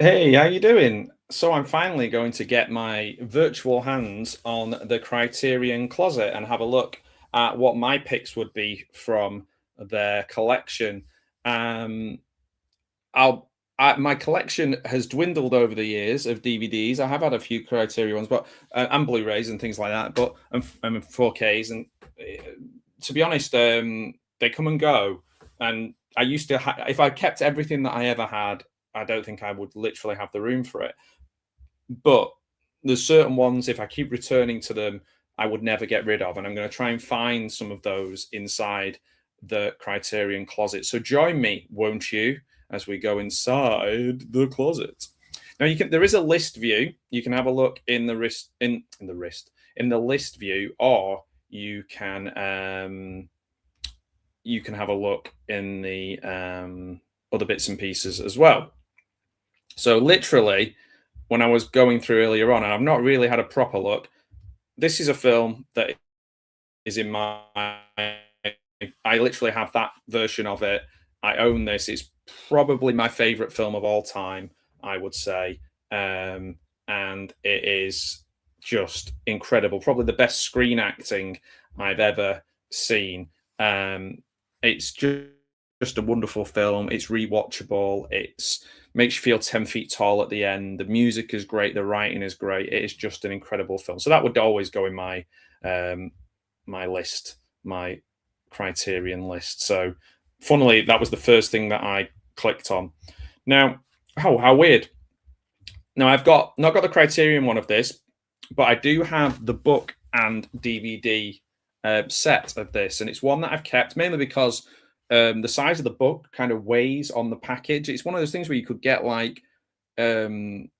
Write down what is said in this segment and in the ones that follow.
Hey, how you doing? So I'm finally going to get my virtual hands on the Criterion Closet and have a look at what my picks would be from their collection. Um, my collection has dwindled over the years of DVDs. I have had a few Criterion ones, but and Blu-rays and things like that, but and 4Ks. And to be honest, they come and go. And I used to, if I kept everything that I ever had, I don't think I would literally have the room for it. But there's certain ones, if I keep returning to them, I would never get rid of. And I'm going to try and find some of those inside the Criterion Closet. So join me, won't you, as we go inside the closet. Now there is a list view. You can have a look in the list view, or you can have a look in the other bits and pieces as well. So literally, when I was going through earlier on, and I've not really had a proper look, this is a film that is in my. I literally have that version of it. I own this. It's probably my favorite film of all time, I would say. And it is just incredible. Probably the best screen acting I've ever seen. It's just a wonderful film. It's rewatchable. It's makes you feel 10 feet tall at the end. The music is great. The writing is great. It is just an incredible film. So that would always go in my list, my Criterion list. So funnily, that was the first thing that I clicked on. Now, how weird. Now I've not got the Criterion one of this, but I do have the book and DVD set of this, and it's one that I've kept mainly because the size of the book kind of weighs on the package. It's one of those things where you could get like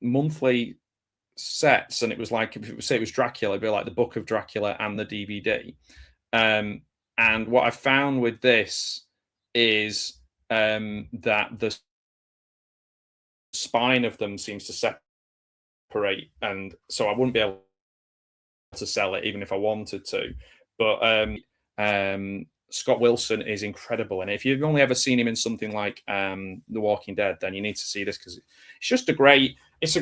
monthly sets, and it was like, if it was Dracula, it'd be like the book of Dracula and the DVD. And what I found with this is that the spine of them seems to separate, and so I wouldn't be able to sell it even if I wanted to. But Scott Wilson is incredible, and if you've only ever seen him in something like The Walking Dead, then you need to see this, because it's just it's a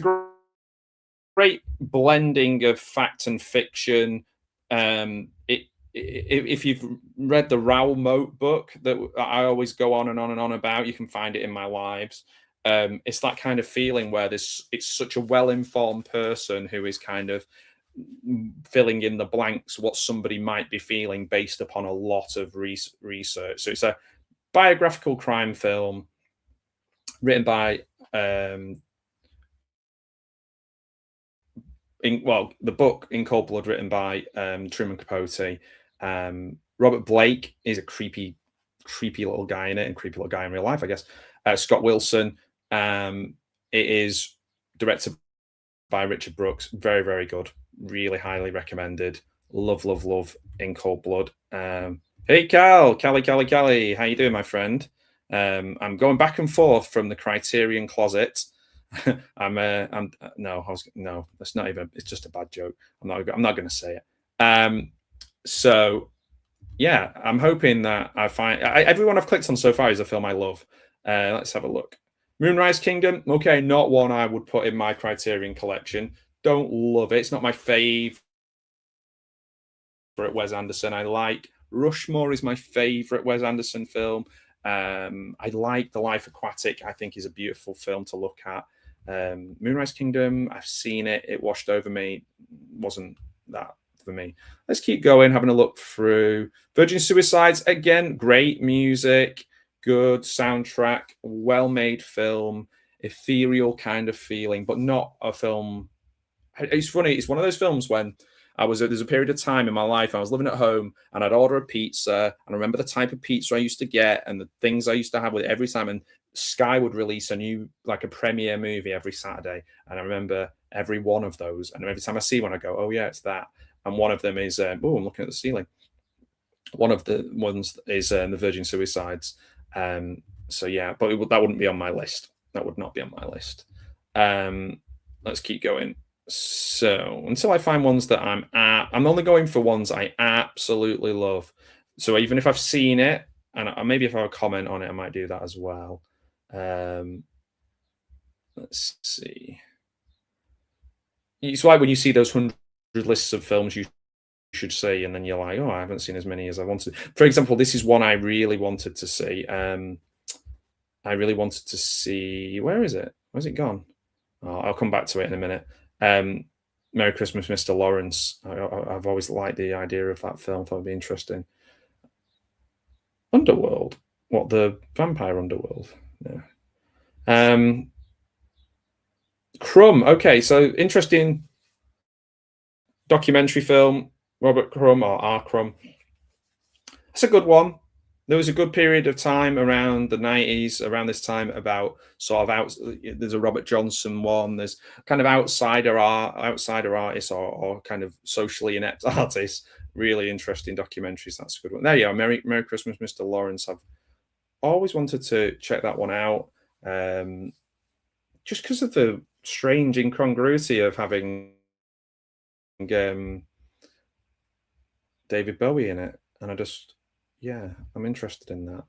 great blending of fact and fiction. If you've read the Raoul Moat book that I always go on and on and on about, you can find it in my lives. It's that kind of feeling where it's such a well-informed person who is kind of filling in the blanks what somebody might be feeling based upon a lot of research. So it's a biographical crime film written by the book In Cold Blood, written by Truman Capote. Robert Blake is a creepy little guy in it, and creepy little guy in real life, I guess. Scott Wilson. It is directed by Richard Brooks. Very, very good. Really highly recommended. Love In Cold Blood. Hey, Callie, how you doing, my friend? I'm going back and forth from the Criterion Closet. No, that's not even. It's just a bad joke. I'm not going to say it. So yeah, I'm hoping that I find everyone I've clicked on so far is a film I love. Let's have a look. Moonrise Kingdom. Okay, not one I would put in my Criterion collection. Don't love it. It's not my favorite Wes Anderson. I like Rushmore is my favorite Wes Anderson film. I like The Life Aquatic. I think is a beautiful film to look at. Moonrise Kingdom, I've seen it. It washed over me. Wasn't that for me. Let's keep going, having a look through. Virgin Suicides, again, great music, good soundtrack, well-made film, ethereal kind of feeling, but not a film. It's funny. It's one of those films when there's a period of time in my life I was living at home and I'd order a pizza, and I remember the type of pizza I used to get and the things I used to have with it every time. And Sky would release a new, like a premiere movie every Saturday, and I remember every one of those. And every time I see one, I go, "Oh yeah, it's that." And one of them is, I'm looking at the ceiling. One of the ones is the Virgin Suicides. So yeah, but that wouldn't be on my list. That would not be on my list. Let's keep going. So until I find ones that I'm only going for ones I absolutely love. So even if I've seen it, and maybe if I have a comment on it, I might do that as well. Let's see. It's like when you see those 100 lists of films you should see, and then you're like, oh, I haven't seen as many as I wanted. For example, this is one I really wanted to see. I really wanted to see. Where is it? Where's it gone? Oh, I'll come back to it in a minute. Um, Merry Christmas, Mr. Lawrence. I've always liked the idea of that film. Thought it'd be interesting. Underworld. What, the vampire underworld? No. Crumb. Okay, so interesting documentary film. Robert Crumb or R. Crumb. That's a good one. There was a good period of time around the 90s, around this time, about sort of out. There's a Robert Johnson one. There's kind of outsider artists, or kind of socially inept artists. Really interesting documentaries. That's a good one. There you are. Merry Christmas, Mr. Lawrence. I've always wanted to check that one out, just because of the strange incongruity of having David Bowie in it, and I'm interested in that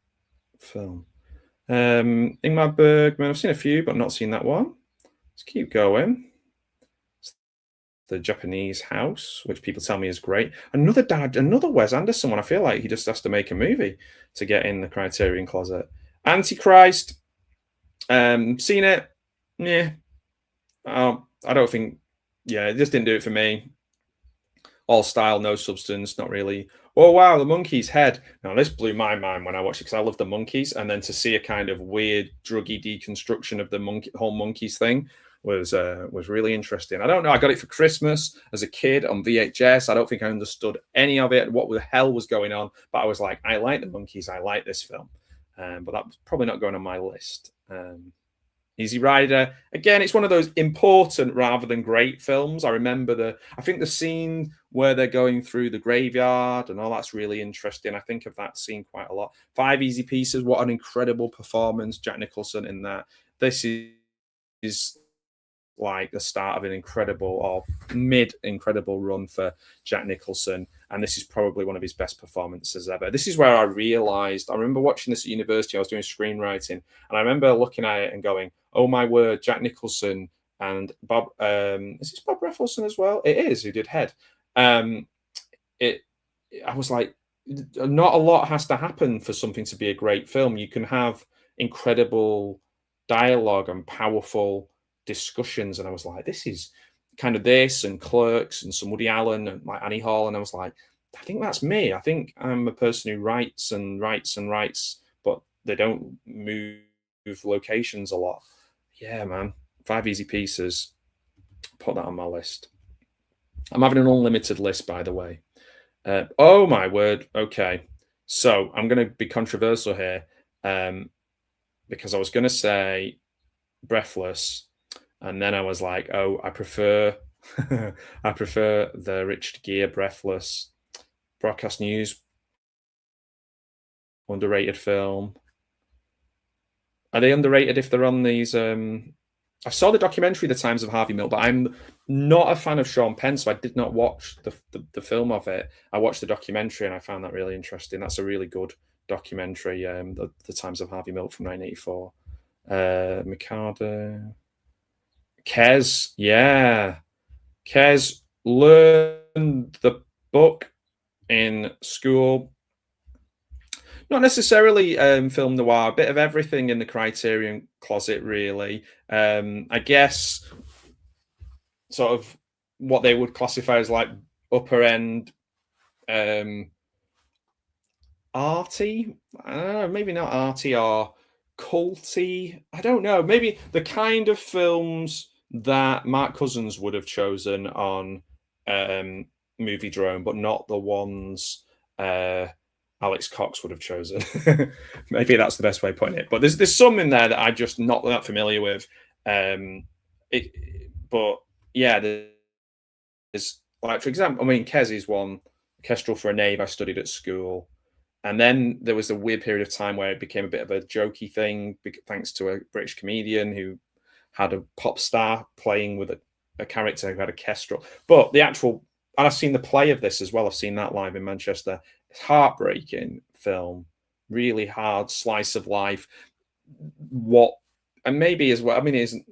film. Ingmar Bergman, I've seen a few, but not seen that one. Let's keep going. The Japanese House, which people tell me is great. Another Wes Anderson one. I feel like he just has to make a movie to get in the Criterion Closet. Antichrist, seen it. Yeah. I don't think, it just didn't do it for me. All style, no substance, not really. Oh wow, the monkey's head. Now this blew my mind when I watched it, because I love the monkeys, and then to see a kind of weird druggy deconstruction of the whole monkeys thing was really interesting. I don't know. I got it for Christmas as a kid on VHS. I don't think I understood any of it, what the hell was going on, but I was like, I like the monkeys. I like this film, but that was probably not going on my list. Easy Rider. Again, it's one of those important rather than great films. I remember I think the scene where they're going through the graveyard and all that's really interesting. I think of that scene quite a lot. Five Easy Pieces. What an incredible performance. Jack Nicholson in that. This is like the start of an incredible or mid-incredible run for Jack Nicholson, and this is probably one of his best performances ever. This is where I remember watching this at university. I was doing screenwriting, and I remember looking at it and going, oh my word, Jack Nicholson and Bob, is this Bob Raffleson as well? It is, who did Head. I was like, not a lot has to happen for something to be a great film. You can have incredible dialogue and powerful discussions, and I was like, this is kind of this and Clerks and some Woody Allen and like Annie Hall, and I was like, I think that's me. I think I'm a person who writes and writes and writes, but they don't move locations a lot. Yeah, man. Five Easy Pieces. Put that on my list. I'm having an unlimited list, by the way. Oh my word. Okay, so I'm going to be controversial here, because I was going to say Breathless, and then I was like, oh, I prefer I prefer the Richard Gere Breathless. Broadcast News, underrated film. Are they underrated if they're on these? I saw the documentary The Times of Harvey Milk, but I'm not a fan of Sean Penn, so I did not watch the film of it. I watched the documentary and I found that really interesting. That's a really good documentary, the Times of Harvey Milk from 1984. Mikado. Kes, yeah. Kes learned the book in school. Not necessarily film noir, a bit of everything in the Criterion Closet, really. I guess sort of what they would classify as like upper end arty. I don't know, maybe not arty or culty. I don't know. Maybe the kind of films that Mark Cousins would have chosen on Movie Drone, but not the ones Alex Cox would have chosen. Maybe that's the best way of putting it. But there's some in there that I'm just not that familiar with. But yeah, there's like, for example, I mean, Kes is one. Kestrel for a Knave I studied at school. And then there was a weird period of time where it became a bit of a jokey thing, thanks to a British comedian who had a pop star playing with a character who had a kestrel. But the actual, and I've seen the play of this as well. I've seen that live in Manchester. It's heartbreaking film, really hard slice of life. And maybe as well, I mean, it isn't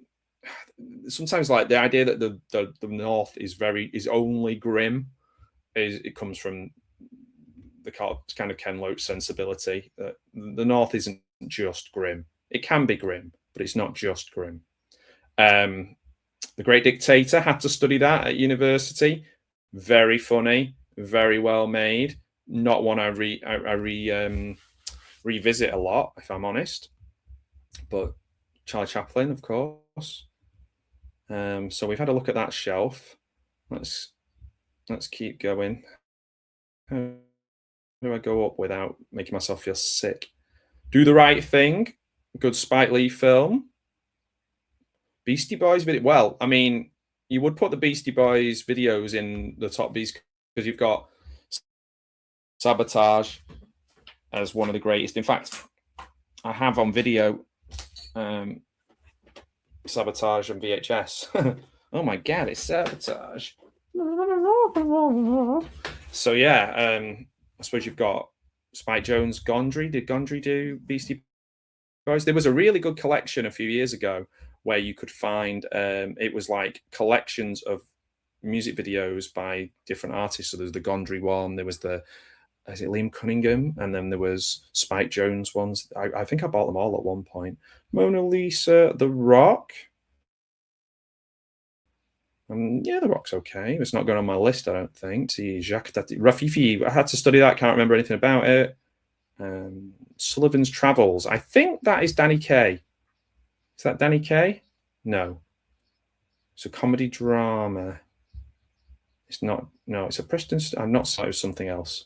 sometimes like the idea that the North is only grim it comes from the kind of Ken Loach sensibility that the North isn't just grim. It can be grim, but it's not just grim. The Great Dictator, had to study that at university. Very funny, very well made. Not one I revisit a lot, if I'm honest. But Charlie Chaplin, of course. So we've had a look at that shelf. Let's keep going. How do I go up without making myself feel sick? Do the Right Thing. Good Spike Lee film. Beastie Boys video. Well, I mean, you would put the Beastie Boys videos in the top Bs because you've got Sabotage as one of the greatest. In fact, I have on video Sabotage on VHS. Oh my god, it's Sabotage. So yeah, I suppose you've got Spike Jonze, Gondry. Did Gondry do Beastie Boys? There was a really good collection a few years ago where you could find it was like collections of music videos by different artists. So there's the Gondry one, there was the is it Liam Cunningham, and then there was Spike Jonze ones. I think I bought them all at one point. Mona Lisa, The Rock. Yeah, The Rock's okay. It's not going on my list, I don't think. See, Jacques Tati, Rafifi, I had to study that. Can't remember anything about it. Sullivan's Travels. I think that is Danny Kaye. Is that Danny Kaye? No. It's a comedy drama. It's not. No, it's a Preston. I'm not. It was something else.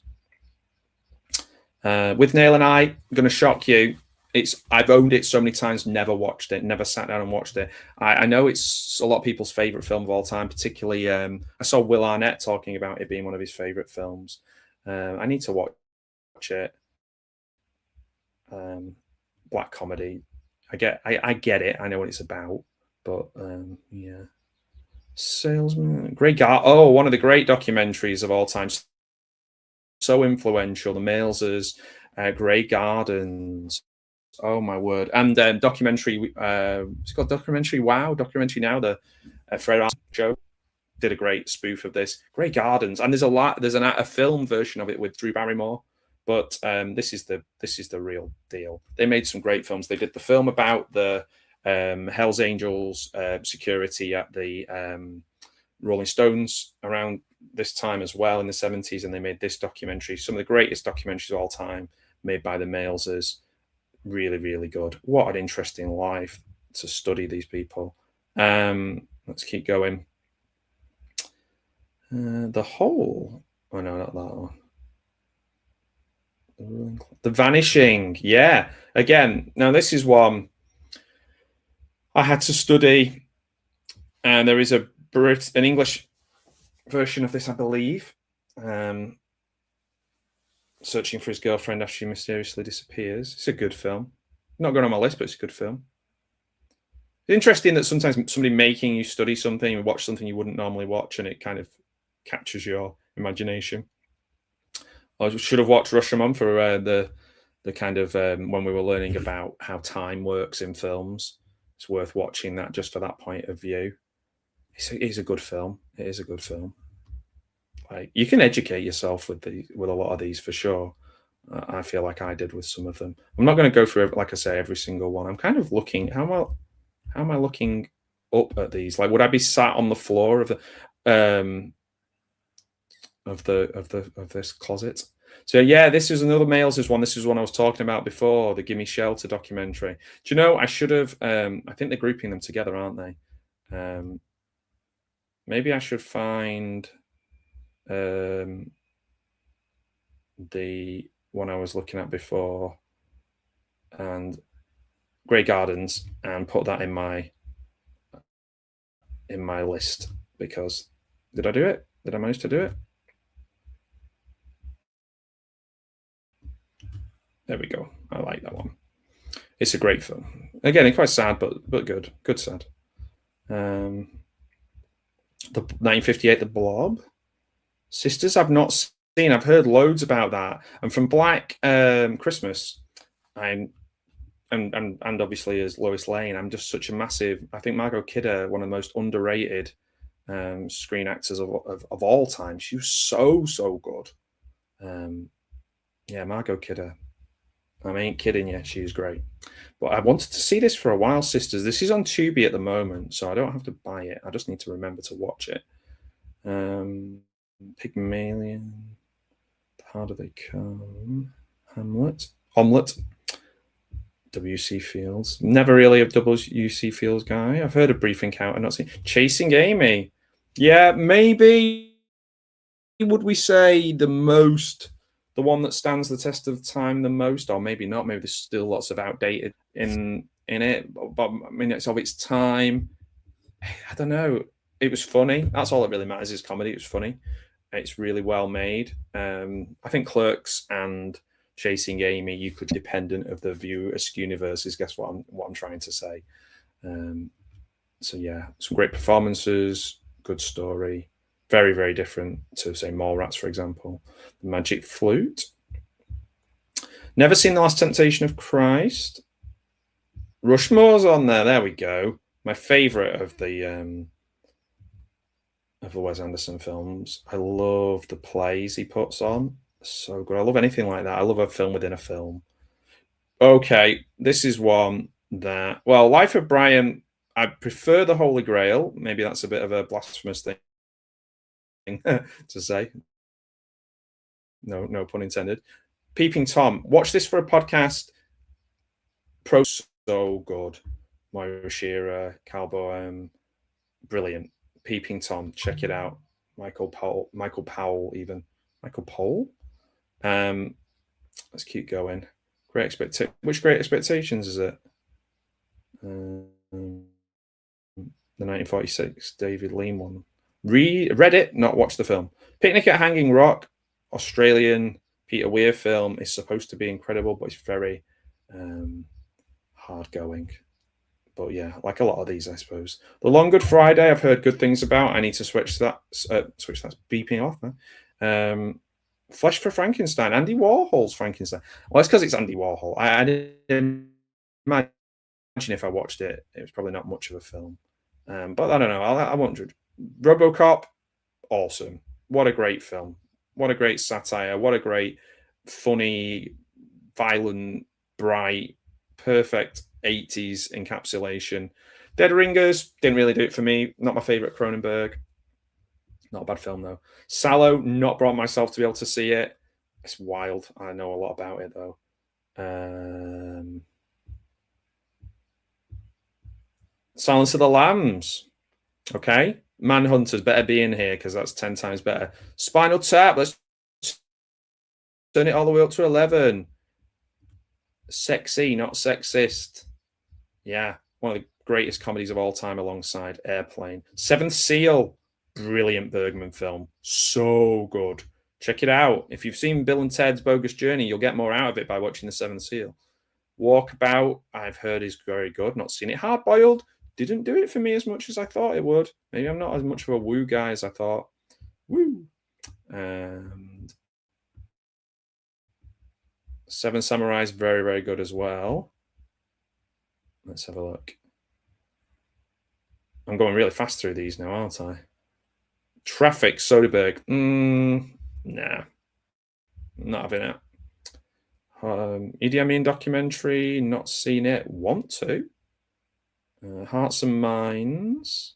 With Nail and I, going to shock you. I've owned it so many times, never watched it, never sat down and watched it. I know it's a lot of people's favorite film of all time, particularly I saw Will Arnett talking about it being one of his favorite films. I need to watch it. Black comedy. I get it. I know what it's about, but yeah. Salesman, one of the great documentaries of all time. So influential. The Mailsers, Grey Gardens. Oh my word! And documentary. It's called Documentary Wow. Documentary Now. The Fred Joe did a great spoof of this. Grey Gardens, and there's a film version of it with Drew Barrymore. But this is the real deal. They made some great films. They did the film about the Hells Angels security at the Rolling Stones around this time as well in the 70s, and they made this documentary. Some of the greatest documentaries of all time made by the Mailsers. Really, really good. What an interesting life to study these people. Let's keep going. The Hole. Oh no, not that one. The Vanishing. Yeah. Again, now this is one I had to study, and there is an English version of this, I believe. Searching for his girlfriend after she mysteriously disappears. It's a good film. Not going on my list, but it's a good film. It's interesting that sometimes somebody making you study something and watch something you wouldn't normally watch, and it kind of captures your imagination. I should have watched Rashomon for the kind of when we were learning about how time works in films. It's worth watching that just for that point of view. It is a good film. It is a good film. Like, you can educate yourself with a lot of these for sure. I feel like I did with some of them. I'm not going to go through, like I say, every single one. I'm kind of looking. How am I looking up at these? Like, would I be sat on the floor of this closet? So yeah, this is another Mailsers one. This is one I was talking about before, the Gimme Shelter documentary. Do you know, I should have, I think they're grouping them together, aren't they? Maybe I should find the one I was looking at before and Grey Gardens and put that in my list, because did I do it? Did I manage to do it? There we go. I like that one. It's a great film. Again, it's quite sad, but good. Good sad. The 1958, The Blob. Sisters, I've not seen. I've heard loads about that. And from Black Christmas, I'm and obviously as Lois Lane, I'm just such a massive. I think Margot Kidder, one of the most underrated screen actors of all time. She was so good. Yeah, Margot Kidder. I ain't kidding you. She was great. But I wanted to see this for a while, sisters. This is on Tubi at the moment, so I don't have to buy it. I just need to remember to watch it. Pygmalion. How do they come? Hamlet. Omelette. W.C. Fields. Never really a W.C. Fields guy. I've heard of Brief Encounter, not seen. Chasing Amy. Yeah, maybe would we say the one that stands the test of time the most, or maybe not. Maybe there's still lots of outdated in it, but I mean, it's of its time. I don't know. It was funny. That's all that really matters is comedy. It was funny. It's really well made. I think Clerks and Chasing Amy, you could dependent of the View Askew universe is guess what I'm trying to say. So yeah, some great performances, good story, very, very different to say Mallrats, for example. The Magic Flute. Never seen The Last Temptation of Christ. Rushmore's on there. There we go. My favourite of the Wes Anderson films. I love the plays he puts on. So good. I love anything like that. I love a film within a film. Okay, this is one that, well, Life of Brian, I prefer the Holy Grail. Maybe that's a bit of a blasphemous thing to say. No pun intended. Peeping Tom. Watch this for a podcast. So good. Moira Shearer, Calbo, brilliant. Peeping Tom, check it out. Michael Powell, even. Michael Powell? Let's keep going. Which Great Expectations is it? The 1946 David Lean one. Read it, not watch the film. Picnic at Hanging Rock, Australian Peter Weir film, is supposed to be incredible, but it's very hard going. But yeah, like a lot of these, I suppose. The Long Good Friday, I've heard good things about. I need to switch that. Beeping off now. Flesh for Frankenstein. Andy Warhol's Frankenstein. Well, it's because it's Andy Warhol. I didn't imagine if I watched it, it was probably not much of a film. But I don't know. I won't judge. RoboCop, awesome. What a great film. What a great satire. What a great, funny, violent, bright, perfect 80s encapsulation. Dead Ringers didn't really do it for me. Not my favorite Cronenberg. Not a bad film though. Sallow, not brought myself to be able to see it. It's wild. I know a lot about it though. Silence of the Lambs. Okay. Manhunters better be in here because that's 10 times better. Spinal Tap. Let's turn it all the way up to 11. Sexy, not sexist. Yeah. One of the greatest comedies of all time alongside Airplane. Seventh Seal. Brilliant Bergman film. So good. Check it out. If you've seen Bill and Ted's Bogus Journey, you'll get more out of it by watching The Seventh Seal. Walkabout, I've heard is very good. Not seen it. Hard Boiled didn't do it for me as much as I thought it would. Maybe I'm not as much of a woo guy as I thought. Woo. And Seven Samurai is very, very good as well. Let's have a look. I'm going really fast through these now, aren't I? Traffic, Soderbergh. Nah. Not having it. Idi Amin documentary, not seen it. Want to. Hearts and Minds.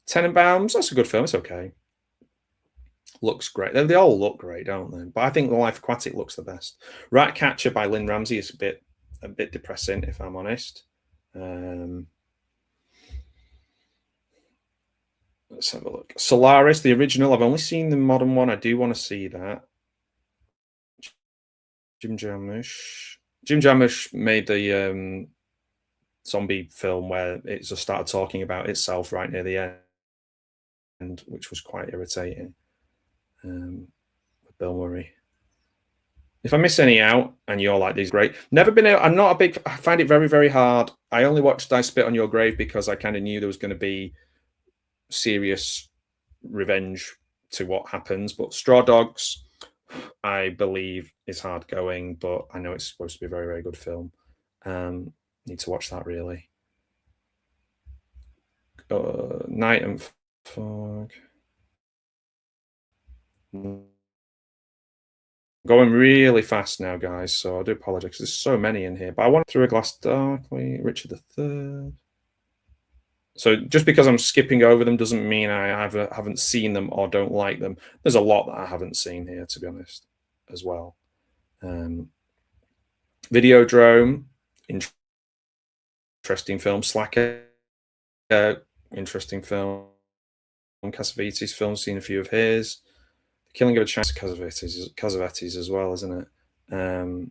Tenenbaums, that's a good film. It's okay. Looks great. They all look great, don't they? But I think The Life Aquatic looks the best. Ratcatcher by Lynn Ramsey is a bit depressing, if I'm honest. Let's have a look. Solaris, the original. I've only seen the modern one. I do want to see that. Jim Jarmusch made the zombie film where it just started talking about itself right near the end, which was quite irritating. Bill Murray. If I miss any out and you're like, these great. Never been out. I find it very, very hard. I only watched I Spit on Your Grave because I kind of knew there was going to be serious revenge to what happens. But Straw Dogs, I believe, is hard going, but I know it's supposed to be a very, very good film. Need to watch that really. Night and Fog. Going really fast now, guys, so I do apologize. There's so many in here, but I want Through a Glass Darkly, Richard III. So just because I'm skipping over them doesn't mean I haven't seen them or don't like them. There's a lot that I haven't seen here, to be honest, as well. Videodrome, interesting film. Slacker, interesting film. Cassavetes film, seen a few of his. The Killing of a Chance, Cassavetes as well, isn't it?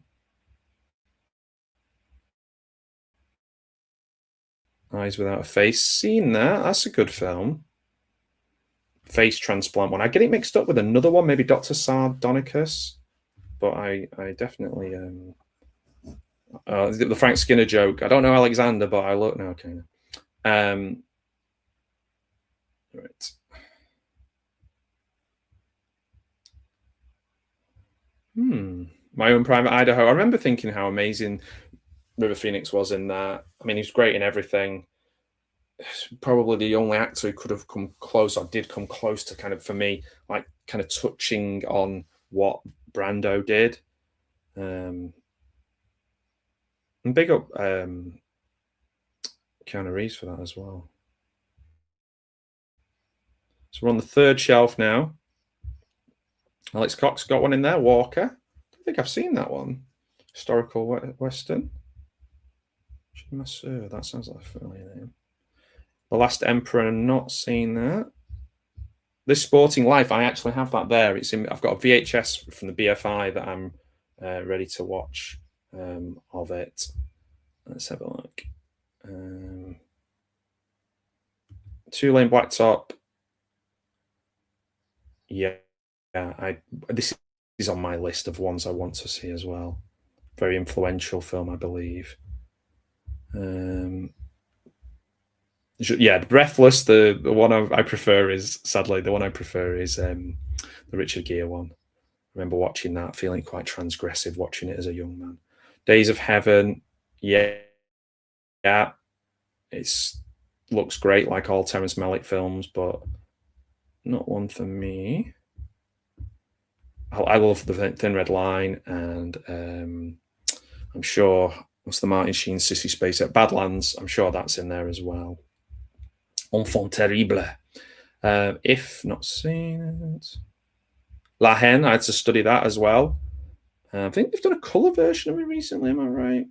Eyes Without a Face, seen that. That's a good film. Face transplant one. I get it mixed up with another one, maybe Dr. Sardonicus, but I definitely the Frank Skinner joke. I don't know Alexander, but I look now, kind of. Right. My Own Private Idaho. I remember thinking how amazing River Phoenix was in that. I mean, he was great in everything. Probably the only actor who could have come close, or did come close to kind of, for me, like kind of touching on what Brando did. And big up Keanu Reeves for that as well. So we're on the third shelf now. Alex Cox got one in there. Walker. I don't think I've seen that one. Historical Western. Masseur. That sounds like a familiar name. The Last Emperor. Not seen that. This Sporting Life. I actually have that there. It's in. I've got a VHS from the BFI that I'm ready to watch of it. Let's have a look. Two Lane Blacktop. Yeah, this is on my list of ones I want to see as well. Very influential film, I believe. Yeah, Breathless. The one I prefer is, sadly, the one I prefer is the Richard Gere one. I remember watching that, feeling quite transgressive watching it as a young man. Days of Heaven. Yeah, it's looks great like all Terrence Malick films, but not one for me. I love The Thin Red Line, and I'm sure what's the Martin Sheen Sissy Spacek Badlands. I'm sure that's in there as well. Enfant Terrible. If not seen it, La Haine. I had to study that as well. I think they've done a colour version of it recently. Am I right?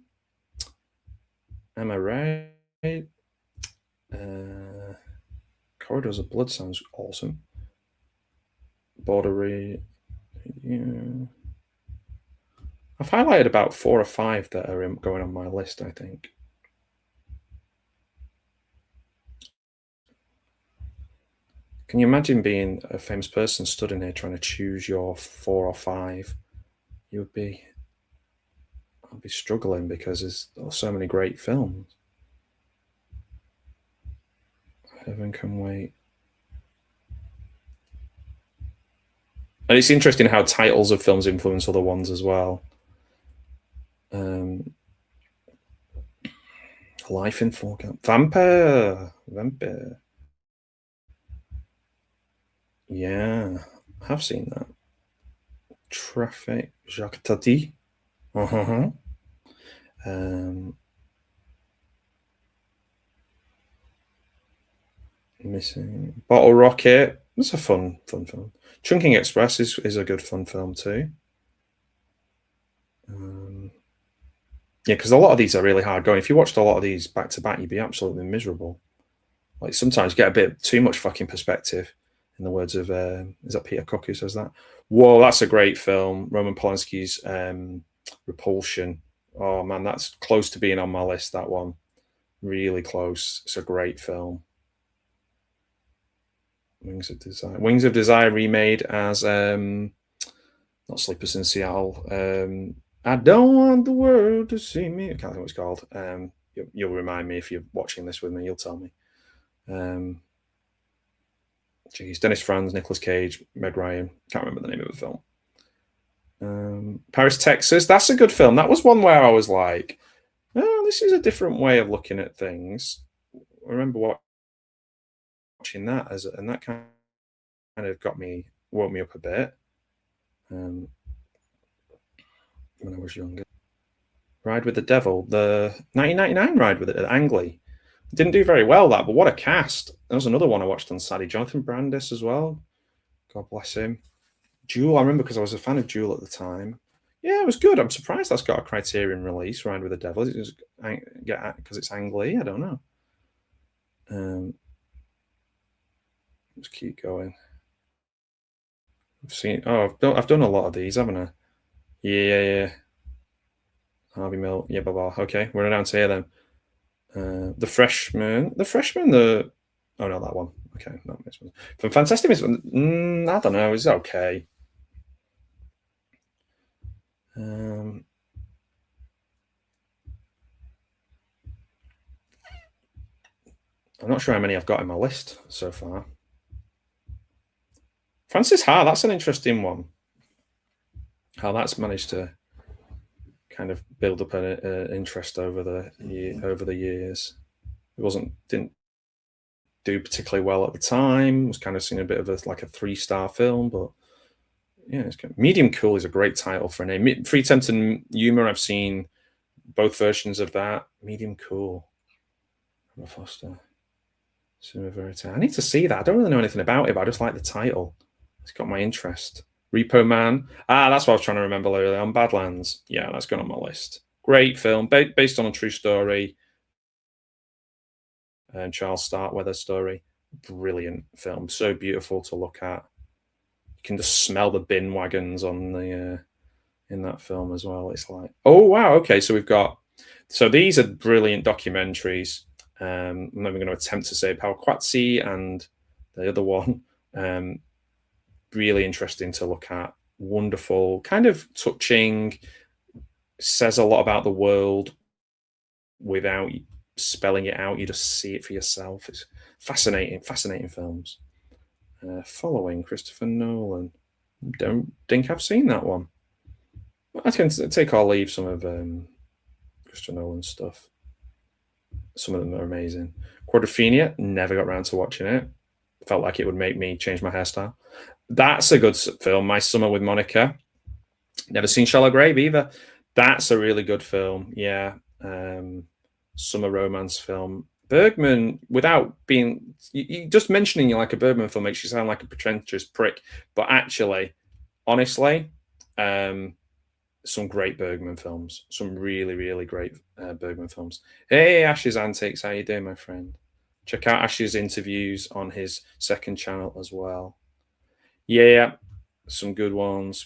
Am I right? Corridors of Blood sounds awesome. Bordery. Yeah. I've highlighted about 4 or 5 that are going on my list, I think. Can you imagine being a famous person stood in here trying to choose your 4 or 5? I'd be struggling because there's so many great films. Heaven Can Wait. And it's interesting how titles of films influence other ones as well. Life in Full Count. Vampire. Yeah, I have seen that. Traffic. Jacques Tati. Missing. Bottle Rocket. That's a fun film. Chunking Express is a good fun film too. Yeah, because a lot of these are really hard going. If you watched a lot of these back to back, you'd be absolutely miserable. Like sometimes you get a bit too much fucking perspective, in the words of is that Peter Cook who says that? Whoa, that's a great film. Roman Polanski's Repulsion. Oh man, that's close to being on my list. That one, really close. It's a great film. Wings of Desire. Wings of Desire remade as not Sleepers in Seattle. I don't want the world to see me. I can't think what it's called. You'll remind me if you're watching this with me. You'll tell me. Dennis Franz, Nicolas Cage, Meg Ryan. Can't remember the name of the film. Paris, Texas. That's a good film. That was one where I was like, Oh, this is a different way of looking at things. I remember watching that and that kind of woke me up a bit um, when I was younger. Ride with the Devil, the 1999 Ride with it at Angley. Didn't do very well that, but what a cast! There was another one I watched on Saturday. Jonathan Brandis as well. God bless him. Jewel, I remember because I was a fan of Jewel at the time. Yeah, it was good. I'm surprised that's got a Criterion release. Ride with the Devil. Because it's Ang Lee. I don't know. Let's keep going. I've seen. Oh, I've done a lot of these, haven't I? Yeah. Harvey Mill. Yeah, blah blah. Okay, we're down to here then. The Freshman. The Freshman. Oh no, that one. Okay, no, from Fantastic Miss. I don't know. It's okay. I'm not sure how many I've got in my list so far. Francis Ha, that's an interesting one. How that's managed to kind of build up an interest over the years. It didn't do particularly well at the time. Was kind of seen a bit of a 3-star film, but yeah, it's good. Medium Cool is a great title for a name. Free Tempting Humor, I've seen both versions of that. Medium Cool. Emma Foster. Summa Verite. I need to see that. I don't really know anything about it, but I just like the title. It's got my interest. Repo Man. That's what I was trying to remember earlier on. Badlands. Yeah, that's gone on my list. Great film, based on a true story. And Charles Starkweather story. Brilliant film. So beautiful to look at. You can just smell the bin wagons on the in that film as well. It's like, oh wow, okay. So these are brilliant documentaries. I'm not even going to attempt to say Palquazzi and the other one. Really interesting to look at. Wonderful, kind of touching. Says a lot about the world without spelling it out. You just see it for yourself. It's fascinating films. Following Christopher Nolan. Don't think I've seen that one. I can take or leave some of Christopher Nolan's stuff. Some of them are amazing. Quadrophenia, never got around to watching it. Felt like it would make me change my hairstyle. That's a good film. My Summer with Monica. Never seen Shallow Grave either. That's a really good film. Yeah. Summer romance film. Bergman, without being you just mentioning you like a Bergman film makes you sound like a pretentious prick. But actually, honestly, some great Bergman films. Some really, really great Bergman films. Hey, Ash's Antics. How you doing, my friend? Check out Ash's interviews on his second channel as well. Yeah, some good ones.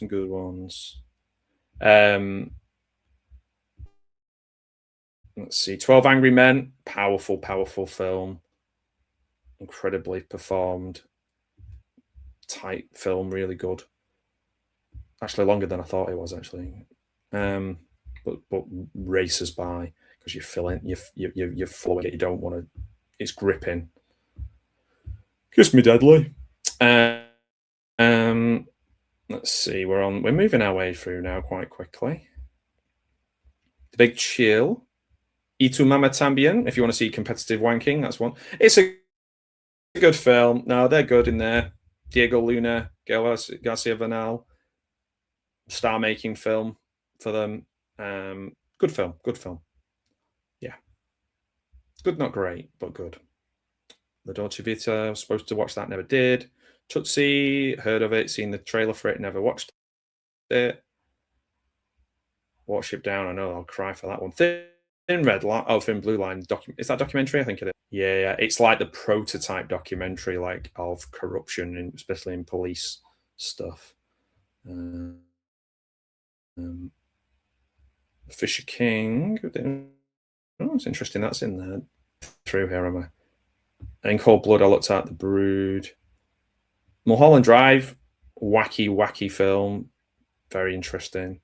Let's see. 12 Angry Men. Powerful film. Incredibly performed. Tight film. Really good. Actually, longer than I thought it was, actually. But races by because you're flowing it. You don't want to. It's gripping. Kiss me deadly. Let's see. We're moving our way through now quite quickly. The Big Chill. Itu Mama Tambien. If you want to see competitive wanking, that's one. It's a good film. No, they're good in there. Diego Luna, Garcia Bernal. Star-making film for them. Good film. Yeah. Good, not great, but good. La Dolce Vita, I was supposed to watch that, never did. Tootsie, heard of it, seen the trailer for it, never watched it. Watership Down, I know I'll cry for that one. Thin Blue Line. Is that documentary? I think it is. Yeah. It's like the prototype documentary, like of corruption, especially in police stuff. Fisher King. Oh, it's interesting. That's in there. Through here, am I? In Cold Blood, I looked at The Brood. Mulholland Drive, wacky film, very interesting.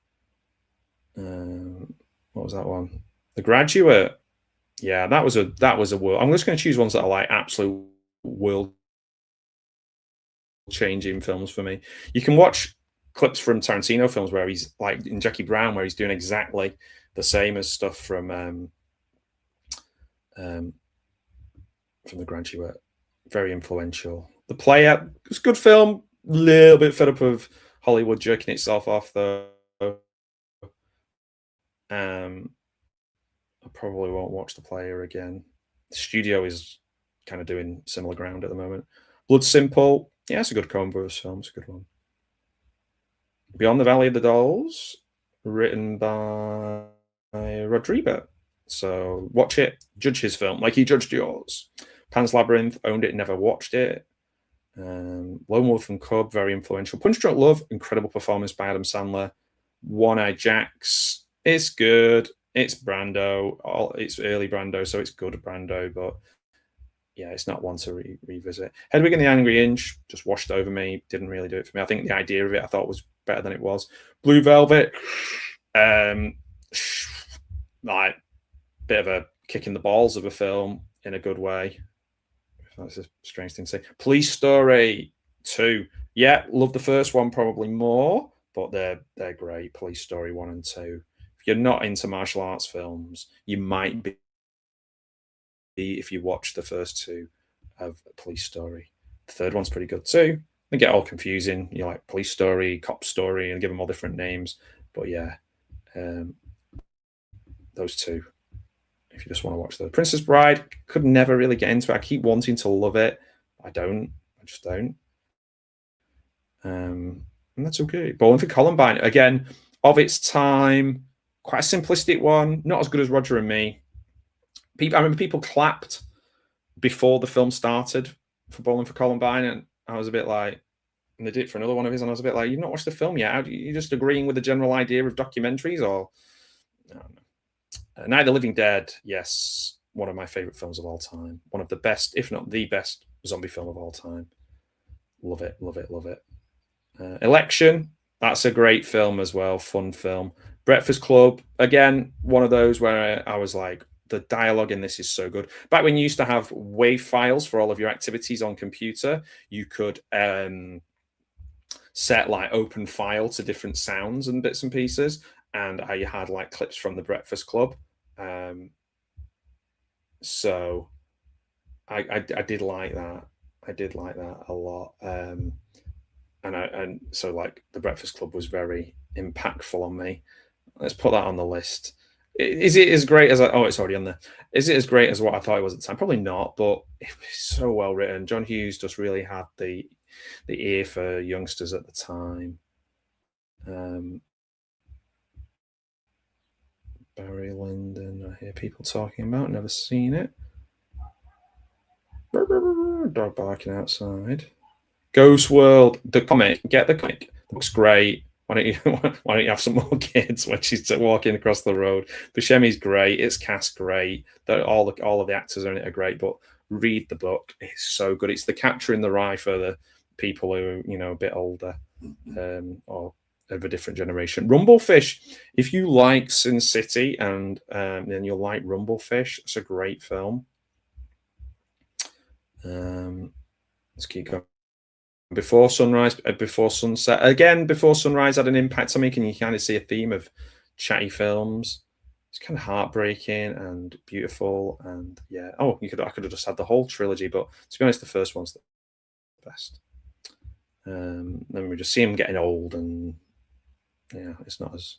What was that one? The Graduate. Yeah, that was a world. I'm just going to choose ones that are like absolute world changing films for me. You can watch clips from Tarantino films where he's like in Jackie Brown, where he's doing exactly the same as stuff from the Grungy were very influential. The Player, it's a good film. A little bit fed up of Hollywood jerking itself off, though. I probably won't watch The Player again. The studio is kind of doing similar ground at the moment. Blood Simple, yeah, it's a good combo of films. It's a good one. Beyond the Valley of the Dolls, written by Rodrigo. So watch it, judge his film like he judged yours. Pan's Labyrinth, owned it, never watched it. Lone Wolf and Cub, very influential. Punch Drunk Love, incredible performance by Adam Sandler. One Eye Jacks, it's good. It's Brando. It's early Brando, so it's good Brando, but yeah, it's not one to revisit. Hedwig and the Angry Inch just washed over me. Didn't really do it for me. I think the idea of it I thought was better than it was. Blue Velvet, like bit of a kick in the balls of a film in a good way. That's a strange thing to say. Police Story 2. Yeah, love the first one probably more, but they're great. Police Story 1 and 2. If you're not into martial arts films, you might be if you watch the first two of Police Story. The third one's pretty good too. They get all confusing. You like Police Story, Cop Story, and give them all different names. But yeah, those two. If you just want to watch the Princess Bride, could never really get into it. I keep wanting to love it. I just don't. And that's okay. Bowling for Columbine, again, of its time, quite a simplistic one. Not as good as Roger and Me. I remember people clapped before the film started for Bowling for Columbine, and I was a bit like, and they did it for another one of his, and I was a bit like, you've not watched the film yet? Are you just agreeing with the general idea of documentaries, or I don't know. Night of the Living Dead, yes, one of my favorite films of all time. One of the best, if not the best, zombie film of all time. Love it, love it, love it. Election, that's a great film as well, fun film. Breakfast Club, again, one of those where I was like, the dialogue in this is so good. Back when you used to have WAV files for all of your activities on computer, you could set like open file to different sounds and bits and pieces, and I had like clips from the Breakfast Club. So I did like that. I did like that a lot. And so like the Breakfast Club was very impactful on me. Let's put that on the list. Is it as great as it's already on there? Is it as great as what I thought it was at the time? Probably not, but it was so well written. John Hughes just really had the ear for youngsters at the time. Barry Lyndon, I hear people talking about, never seen it. Dog barking outside. Ghost World, the comic, get the comic. Looks great. Why don't you have some more kids when she's walking across the road? Buscemi's great. It's cast great. All of the actors in it are great. But read the book. It's so good. It's the capturing the rye for the people who are a bit older or of a different generation. Rumblefish. If you like Sin City and then you'll like Rumblefish, it's a great film. Let's keep going. Before Sunrise, Before Sunset. Again, Before Sunrise had an impact on me. Can you kind of see a theme of chatty films? It's kind of heartbreaking and beautiful, and yeah. I could have just had the whole trilogy, but to be honest, the first one's the best. Then we just see him getting old, and yeah, it's not as.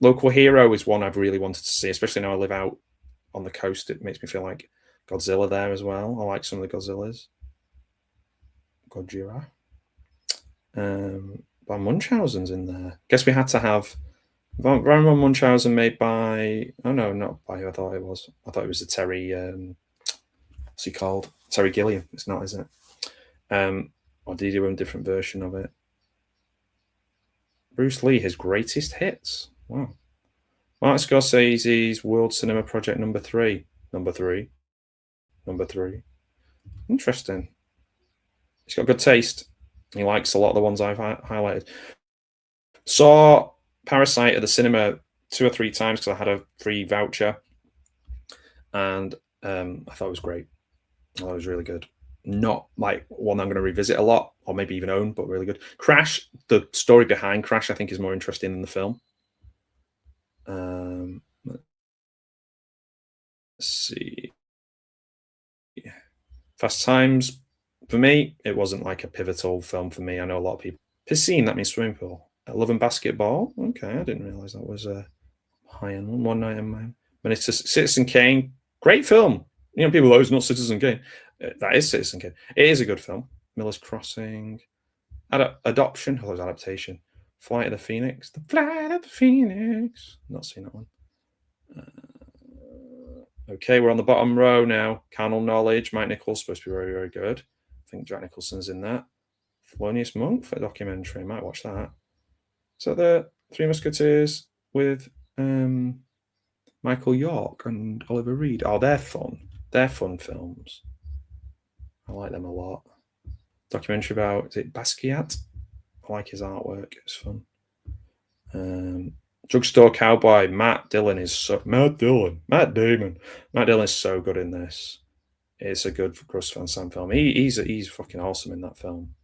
Local Hero is one I've really wanted to see, especially now I live out on the coast. It makes me feel like Godzilla there as well. I like some of the Godzillas. Gojira. By Munchausen's in there. Guess we had to have Van Munchausen made by. Oh no, not by who I thought it was. I thought it was the Terry. What's he called? Terry Gilliam. It's not, is it? Or did he do a different version of it? Bruce Lee, his greatest hits. Wow. Martin Scorsese's World Cinema Project number 3. Number 3. Interesting. He's got good taste. He likes a lot of the ones I've highlighted. Saw Parasite at the cinema 2 or 3 times because I had a free voucher, and I thought it was great. I thought it was really good. Not like one I'm going to revisit a lot, or maybe even own, but really good. Crash, the story behind Crash, I think, is more interesting than the film. Let's see. Fast Times, for me, it wasn't like a pivotal film for me. I know a lot of people. Piscine, that means swimming pool. Love and Basketball. Okay, I didn't realize that was a high-end one. One Night in Miami. But it's Citizen Kane. Great film. You know, people, oh, it's not Citizen Kane. That is Citizen Kane. It is a good film. Miller's Crossing. Adoption. Oh, adaptation. Flight of the Phoenix. The Flight of the Phoenix. Not seen that one. Okay, we're on the bottom row now. Carnal Knowledge. Mike Nichols supposed to be very, very good. I think Jack Nicholson's in that. Thelonious Monk for a documentary. Might watch that. So the Three Musketeers with Michael York and Oliver Reed. Oh, they're fun. They're fun films. I like them a lot. Documentary about, is it Basquiat? I like his artwork. It's fun. Drugstore Cowboy. Matt Damon. Matt Dillon is so good in this. It's a good Gus Van Sant film. He's fucking awesome in that film.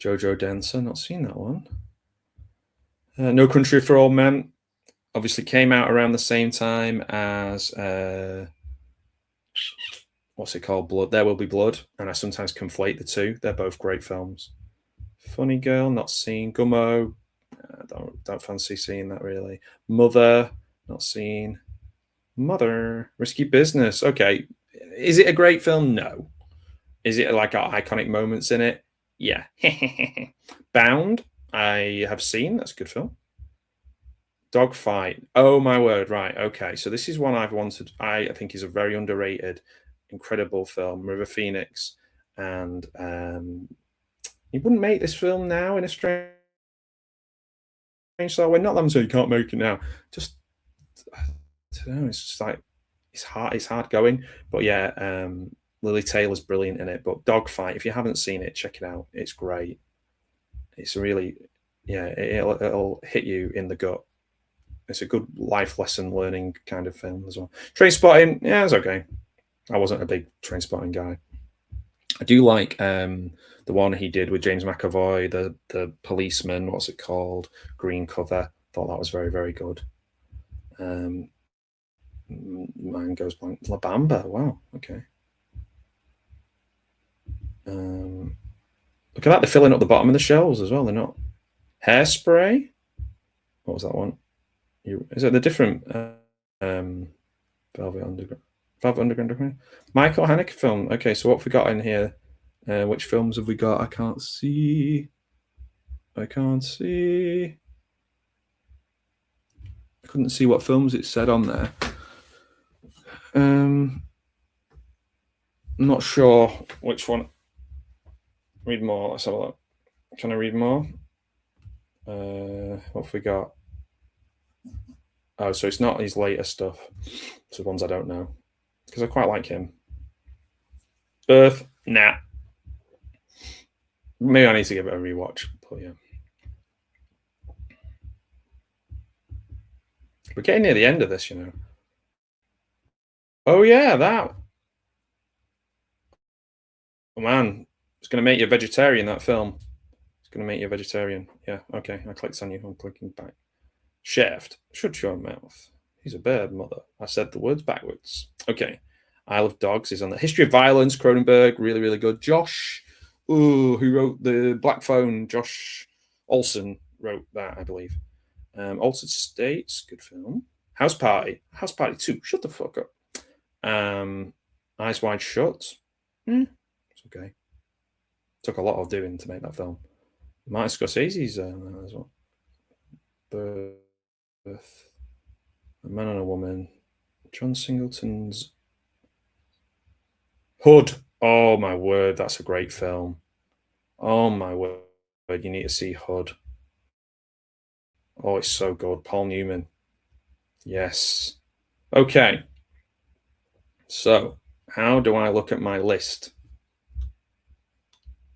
Jojo Denser. Not seen that one. No Country for Old Men. Obviously came out around the same time as what's it called? Blood. There Will Be Blood. And I sometimes conflate the two. They're both great films. Funny Girl, not seen. Gummo, don't fancy seeing that really. Mother, not seen. Mother, Risky Business. Okay, is it a great film? No. Is it like got iconic moments in it? Yeah. Bound, I have seen. That's a good film. Dogfight. Oh my word! Right. Okay. So this is one I've wanted. I think is a very underrated, incredible film. River Phoenix, and you wouldn't make this film now in a strange sort of way. Not that I'm saying you can't make it now. Just I don't know. It's just like it's hard going. But yeah, Lily Taylor's brilliant in it. But Dogfight, if you haven't seen it, check it out. It's great. It's really, yeah, it'll hit you in the gut. It's a good life lesson learning kind of film as well. Trainspotting, yeah, it's okay. I wasn't a big Trainspotting guy. I do like the one he did with James McAvoy, the policeman. What's it called? Green cover. Thought that was very, very good. Mine goes blank. La Bamba. Wow. Okay. Look at that. They're filling up the bottom of the shelves as well. They're not. Hairspray. What was that one? Is it the different Velvet Underground? Michael Haneke film. Okay, so what have we got in here? Which films have we got? I can't see. I couldn't see what films it said on there. I'm not sure which one. Read more. Let's have a look. Can I read more? What have we got? Oh, so it's not his later stuff. It's the ones I don't know. Because I quite like him. Earth, nah. Maybe I need to give it a rewatch. But yeah. We're getting near the end of this, you know. Oh yeah, that. Oh man, it's going to make you a vegetarian, that film. It's going to make you a vegetarian. Yeah, okay. I clicked on you. I'm clicking back. Shaft, shut your mouth. He's a bird, mother. I said the words backwards. Okay. Isle of Dogs is on the History of Violence, Cronenberg, really, really good. Josh, who wrote the Black Phone, Josh Olson wrote that, I believe. Altered States, good film. House Party 2, shut the fuck up. Eyes Wide Shut, it's okay. Took a lot of doing to make that film. Martin Scorsese's as well. Birth, A Man and a Woman, John Singleton's Hood. Oh my word, that's a great film. Oh my word, you need to see Hood. Oh, it's so good. Paul Newman. Yes. Okay. So, how do I look at my list?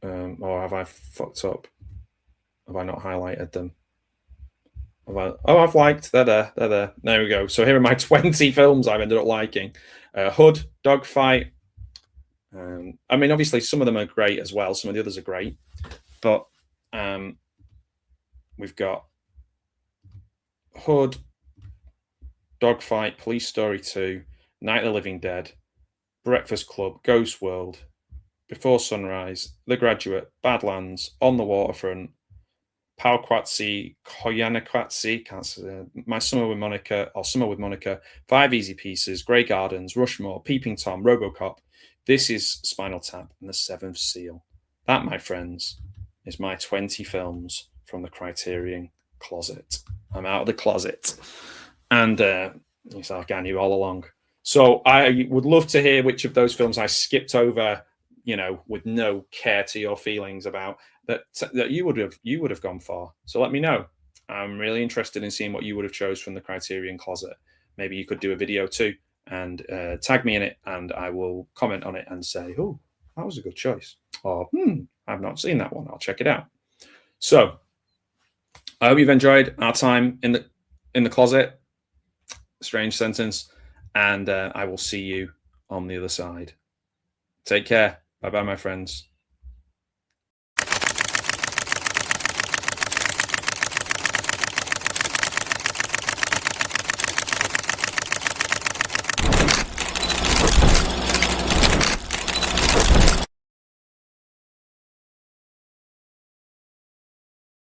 Or have I fucked up? Have I not highlighted them? I've liked. They're there. There we go. So here are my 20 films I've ended up liking. Hood, Dogfight. I mean, obviously, some of them are great as well. Some of the others are great. But we've got Hood, Dogfight, Police Story 2, Night of the Living Dead, Breakfast Club, Ghost World, Before Sunrise, The Graduate, Badlands, On the Waterfront, Paukwatsi, Koyanakwatsi, can't say, My Summer with Monica, or Summer with Monica, Five Easy Pieces, Grey Gardens, Rushmore, Peeping Tom, Robocop. This is Spinal Tap and The Seventh Seal. That, my friends, is my 20 films from the Criterion Closet. I'm out of the closet. And it's like I knew all along. So I would love to hear which of those films I skipped over, you know, with no care to your feelings about that you would have gone for. So let me know. I'm really interested in seeing what you would have chose from the Criterion Closet. Maybe you could do a video too and tag me in it, and I will comment on it and say, oh, that was a good choice. Or, I've not seen that one. I'll check it out. So I hope you've enjoyed our time in the closet. Strange sentence. And I will see you on the other side. Take care. Bye-bye, my friends.